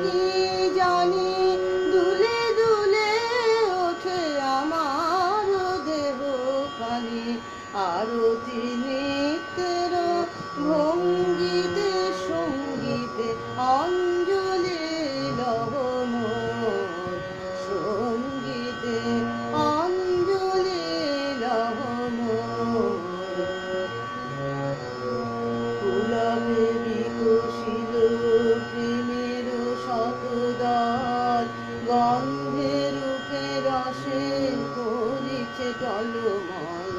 কি জানি দুলে দুলে ওঠে আমার দেহ খানি। আরতি নৃত্যের ভঙ্গিতে সঙ্গীতে অঞ্জলি লহ মোর, সঙ্গীতে অঞ্জলি লহ মোর। পুলকে বিকশিল প্রেমের শতদল, গন্ধে রূপে রসে করিছে টলমল।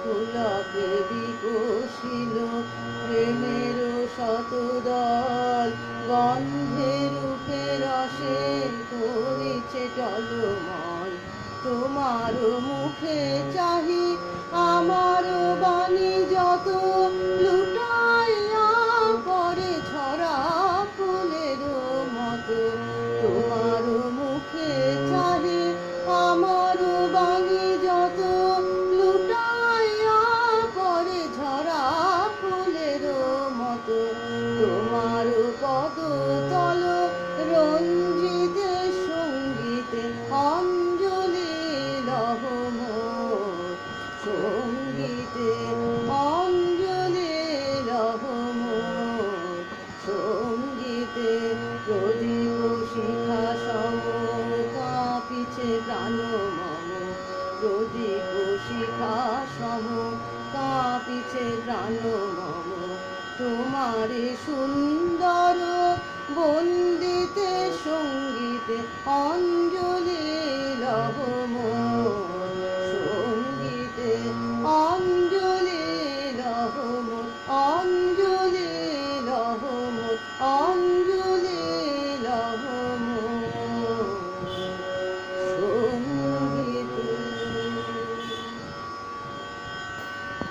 পুলকে বিকশিল প্রেমের শতদল, গন্ধে রূপে রসে করিছে টলমল। তোমার মুখে চাহি আমার বাণী যত, লুটাইয়া পরে ঝরা ফুলের মতো। তোমার মুখে চাহি আমার বাণী যত, লুটাইয়া পরে ঝরা ফুলের মতো। তোমার পদ তল রঞ্জিতে সঙ্গীতে অঞ্জলি লহ মোর, সঙ্গীতে অঞ্জলি লহ মোর, সঙ্গীতে। প্রদীপ শিখা সম কাঁপিছে প্রাণ মম, প্রদীপ শিখা সম কাঁপিছে প্রাণ মম। তোমারে সুন্দর বন্দিতে সঙ্গীতে অঞ্জলি লহ